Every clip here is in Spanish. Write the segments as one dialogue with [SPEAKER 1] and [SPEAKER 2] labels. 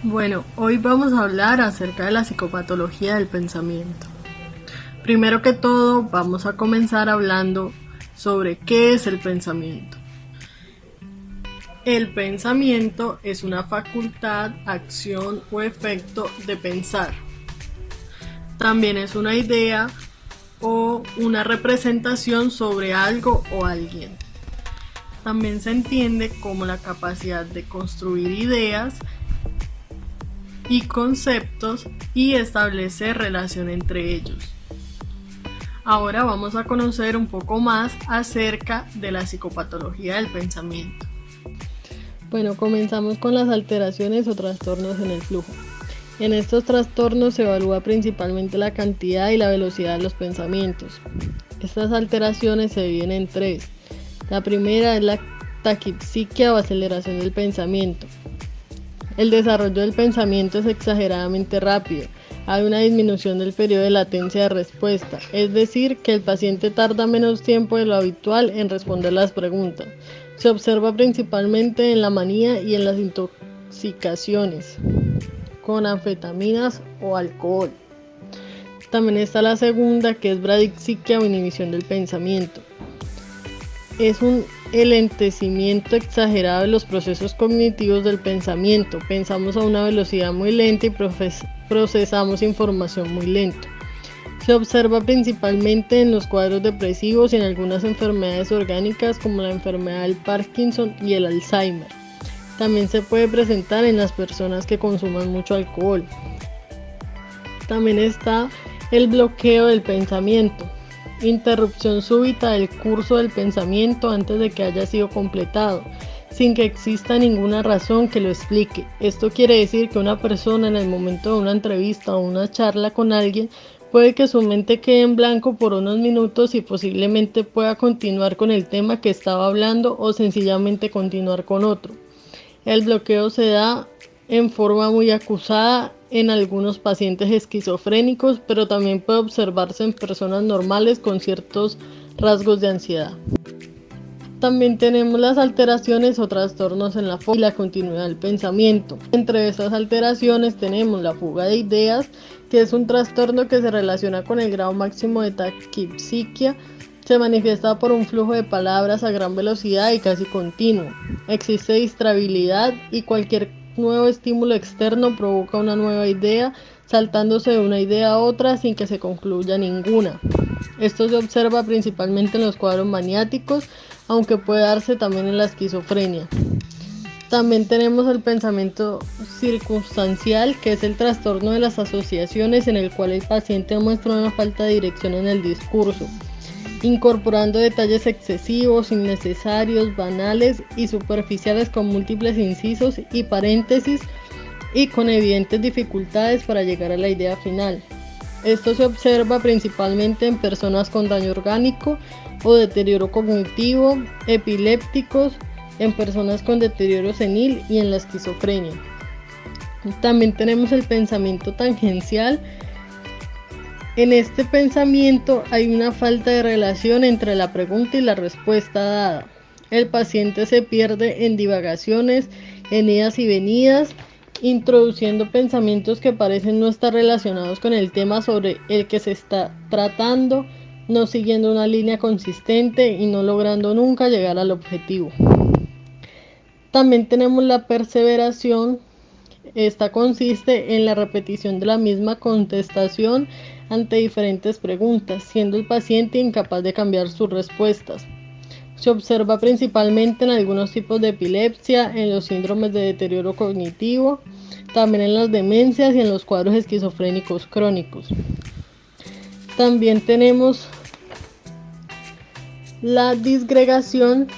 [SPEAKER 1] Bueno, hoy vamos a hablar acerca de la psicopatología del pensamiento. Primero que todo, vamos a comenzar hablando sobre qué es el pensamiento. El pensamiento es una facultad, acción o efecto de pensar. También es una idea o una representación sobre algo o alguien. También se entiende como la capacidad de construir ideas y conceptos y establecer relación entre ellos. Ahora vamos a conocer un poco más acerca de la psicopatología del pensamiento. Bueno, comenzamos con las alteraciones o trastornos en el flujo. En estos trastornos se evalúa principalmente la cantidad y la velocidad de los pensamientos. Estas alteraciones se dividen en tres. La primera es la taquipsiquia o aceleración del pensamiento. El desarrollo del pensamiento es exageradamente rápido. Hay una disminución del periodo de latencia de respuesta, es decir, que el paciente tarda menos tiempo de lo habitual en responder las preguntas. Se observa principalmente en la manía y en las intoxicaciones con anfetaminas o alcohol. También está la segunda, que es bradixiquia o inhibición del pensamiento. Es un enlentecimiento exagerado de los procesos cognitivos del pensamiento. Pensamos a una velocidad muy lenta y procesamos información muy lento. Se observa principalmente en los cuadros depresivos y en algunas enfermedades orgánicas como la enfermedad del Parkinson y el Alzheimer. También se puede presentar en las personas que consuman mucho alcohol. También está el bloqueo del pensamiento. Interrupción súbita del curso del pensamiento antes de que haya sido completado, sin que exista ninguna razón que lo explique. Esto quiere decir que una persona en el momento de una entrevista o una charla con alguien puede que su mente quede en blanco por unos minutos y posiblemente pueda continuar con el tema que estaba hablando o sencillamente continuar con otro. El bloqueo se da en forma muy acusada en algunos pacientes esquizofrénicos, pero también puede observarse en personas normales con ciertos rasgos de ansiedad. También tenemos las alteraciones o trastornos en la forma y la continuidad del pensamiento. Entre estas alteraciones tenemos la fuga de ideas, que es un trastorno que se relaciona con el grado máximo de taquipsiquia. Se manifiesta por un flujo de palabras a gran velocidad y casi continuo. Existe distrabilidad y cualquier nuevo estímulo externo provoca una nueva idea, saltándose de una idea a otra sin que se concluya ninguna. Esto se observa principalmente en los cuadros maniáticos, aunque puede darse también en la esquizofrenia. También tenemos el pensamiento circunstancial, que es el trastorno de las asociaciones en el cual el paciente muestra una falta de dirección en el discurso, incorporando detalles excesivos, innecesarios, banales y superficiales con múltiples incisos y paréntesis y con evidentes dificultades para llegar a la idea final. Esto se observa principalmente en personas con daño orgánico o deterioro cognitivo, epilépticos, en personas con deterioro senil y en la esquizofrenia. También tenemos el pensamiento tangencial. En este pensamiento hay una falta de relación entre la pregunta y la respuesta dada. El paciente se pierde en divagaciones, en idas y venidas, introduciendo pensamientos que parecen no estar relacionados con el tema sobre el que se está tratando, no siguiendo una línea consistente y no logrando nunca llegar al objetivo. También tenemos la perseveración. Esta consiste en la repetición de la misma contestación ante diferentes preguntas, siendo el paciente incapaz de cambiar sus respuestas. Se observa principalmente en algunos tipos de epilepsia, en los síndromes de deterioro cognitivo, también en las demencias y en los cuadros esquizofrénicos crónicos. También tenemos la disgregación.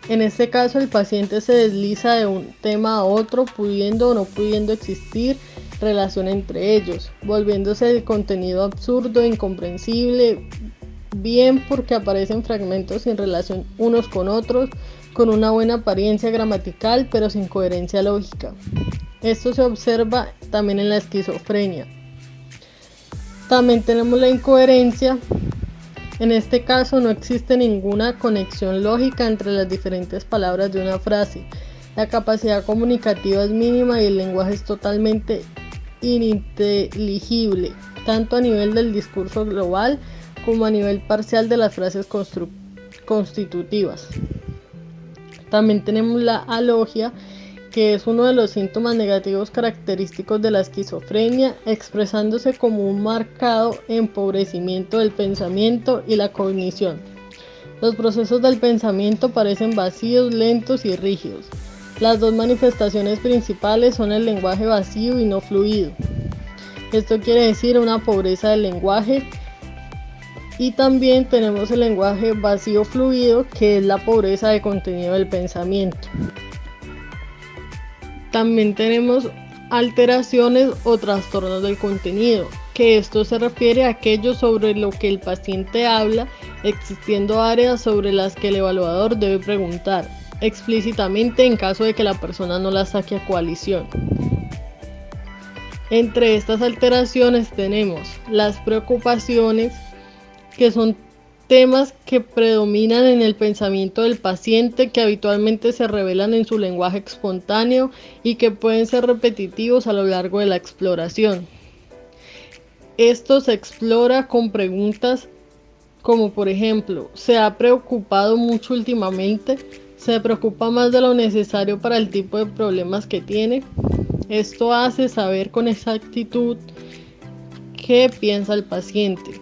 [SPEAKER 1] En este caso, el paciente se desliza de un tema a otro, pudiendo o no pudiendo existir relación entre ellos, volviéndose el contenido absurdo, incomprensible, bien porque aparecen fragmentos sin relación unos con otros, con una buena apariencia gramatical, pero sin coherencia lógica. Esto se observa también en la esquizofrenia. También tenemos la incoherencia. En este caso no existe ninguna conexión lógica entre las diferentes palabras de una frase. La capacidad comunicativa es mínima y el lenguaje es totalmente ininteligible, tanto a nivel del discurso global como a nivel parcial de las frases constitutivas. También tenemos la alogia, que es uno de los síntomas negativos característicos de la esquizofrenia, expresándose como un marcado empobrecimiento del pensamiento y la cognición. Los procesos del pensamiento parecen vacíos, lentos y rígidos. Las dos manifestaciones principales son el lenguaje vacío y no fluido. Esto quiere decir una pobreza del lenguaje. Y también tenemos el lenguaje vacío fluido, que es la pobreza de contenido del pensamiento. También tenemos alteraciones o trastornos del contenido, que esto se refiere a aquello sobre lo que el paciente habla, existiendo áreas sobre las que el evaluador debe preguntar explícitamente en caso de que la persona no las saque a coalición. Entre estas alteraciones tenemos las preocupaciones, que son temas que predominan en el pensamiento del paciente, que habitualmente se revelan en su lenguaje espontáneo y que pueden ser repetitivos a lo largo de la exploración. Esto se explora con preguntas como, por ejemplo, ¿se ha preocupado mucho últimamente? ¿Se preocupa más de lo necesario para el tipo de problemas que tiene? Esto hace saber con exactitud qué piensa el paciente.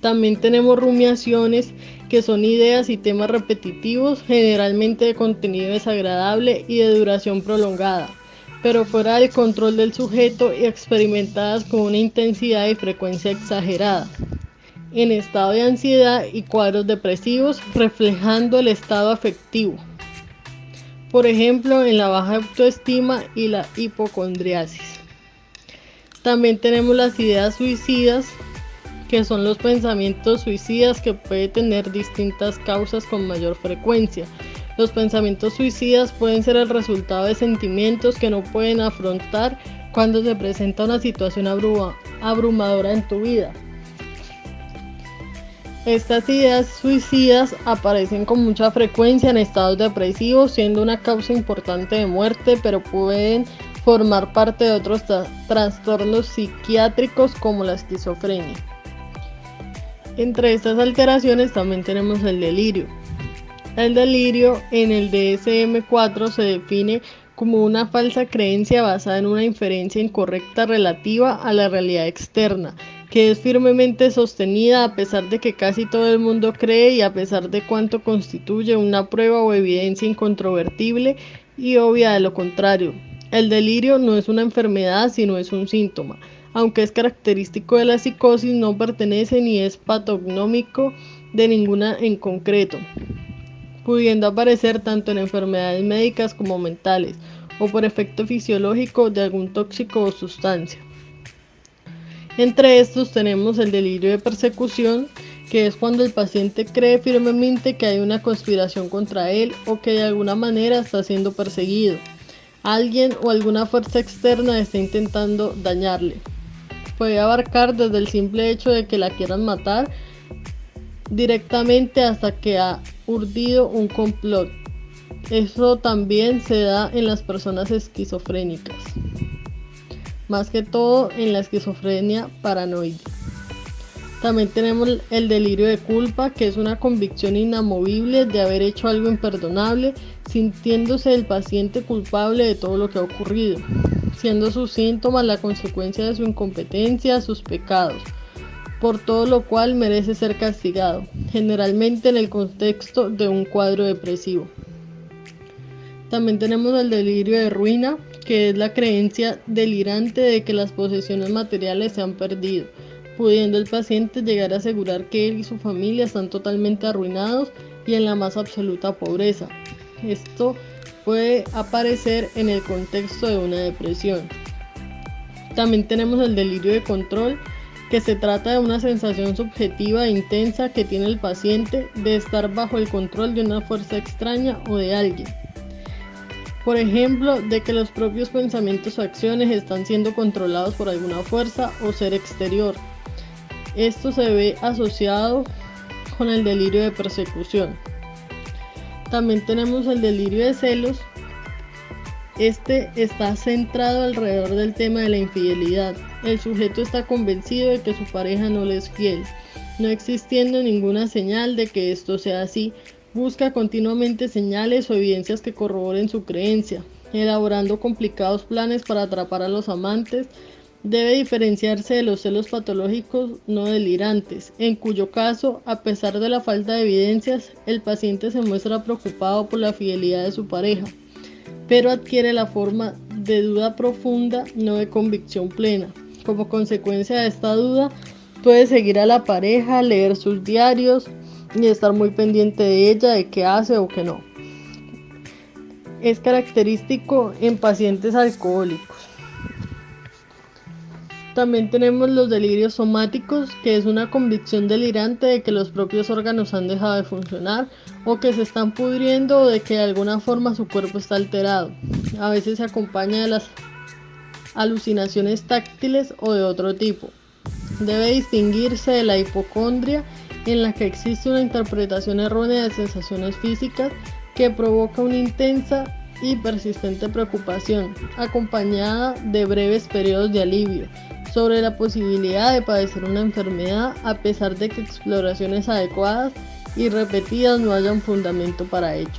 [SPEAKER 1] También tenemos rumiaciones, que son ideas y temas repetitivos, generalmente de contenido desagradable y de duración prolongada, pero fuera del control del sujeto y experimentadas con una intensidad y frecuencia exagerada, en estado de ansiedad y cuadros depresivos, reflejando el estado afectivo. Por ejemplo, en la baja autoestima y la hipocondriasis. También tenemos las ideas suicidas, que son los pensamientos suicidas que pueden tener distintas causas con mayor frecuencia. Los pensamientos suicidas pueden ser el resultado de sentimientos que no pueden afrontar cuando se presenta una situación abrumadora en tu vida. Estas ideas suicidas aparecen con mucha frecuencia en estados depresivos, siendo una causa importante de muerte, pero pueden formar parte de otros trastornos psiquiátricos como la esquizofrenia. Entre estas alteraciones también tenemos el delirio. El delirio en el DSM-4 se define como una falsa creencia basada en una inferencia incorrecta relativa a la realidad externa, que es firmemente sostenida a pesar de que casi todo el mundo cree y a pesar de cuanto constituye una prueba o evidencia incontrovertible y obvia de lo contrario. El delirio no es una enfermedad, sino es un síntoma. Aunque es característico de la psicosis, no pertenece ni es patognomónico de ninguna en concreto, pudiendo aparecer tanto en enfermedades médicas como mentales, o por efecto fisiológico de algún tóxico o sustancia. Entre estos tenemos el delirio de persecución, que es cuando el paciente cree firmemente que hay una conspiración contra él o que de alguna manera está siendo perseguido. Alguien o alguna fuerza externa está intentando dañarle. Puede abarcar desde el simple hecho de que la quieran matar directamente hasta que ha urdido un complot. Eso también se da en las personas esquizofrénicas, más que todo en la esquizofrenia paranoide. También tenemos el delirio de culpa, que es una convicción inamovible de haber hecho algo imperdonable, sintiéndose el paciente culpable de todo lo que ha ocurrido, siendo sus síntomas la consecuencia de su incompetencia, sus pecados, por todo lo cual merece ser castigado, generalmente en el contexto de un cuadro depresivo. También tenemos el delirio de ruina, que es la creencia delirante de que las posesiones materiales se han perdido, pudiendo el paciente llegar a asegurar que él y su familia están totalmente arruinados y en la más absoluta pobreza. Esto puede aparecer en el contexto de una depresión. También tenemos el delirio de control, que se trata de una sensación subjetiva e intensa que tiene el paciente de estar bajo el control de una fuerza extraña o de alguien. Por ejemplo, de que los propios pensamientos o acciones están siendo controlados por alguna fuerza o ser exterior. Esto se ve asociado con el delirio de persecución. También tenemos el delirio de celos, Este está centrado alrededor del tema de la infidelidad. El sujeto está convencido de que su pareja no le es fiel, no existiendo ninguna señal de que esto sea así. Busca continuamente señales o evidencias que corroboren su creencia, elaborando complicados planes para atrapar a los amantes. Debe diferenciarse de los celos patológicos no delirantes, en cuyo caso, a pesar de la falta de evidencias, el paciente se muestra preocupado por la fidelidad de su pareja, pero adquiere la forma de duda profunda, no de convicción plena. Como consecuencia de esta duda, puede seguir a la pareja, leer sus diarios y estar muy pendiente de ella, de qué hace o qué no. Es característico en pacientes alcohólicos. También tenemos los delirios somáticos, que es una convicción delirante de que los propios órganos han dejado de funcionar o que se están pudriendo o de que de alguna forma su cuerpo está alterado. A veces se acompaña de las alucinaciones táctiles o de otro tipo. Debe distinguirse de la hipocondria, en la que existe una interpretación errónea de sensaciones físicas que provoca una intensa y persistente preocupación, acompañada de breves periodos de alivio sobre la posibilidad de padecer una enfermedad, a pesar de que exploraciones adecuadas y repetidas no hayan fundamento para ello.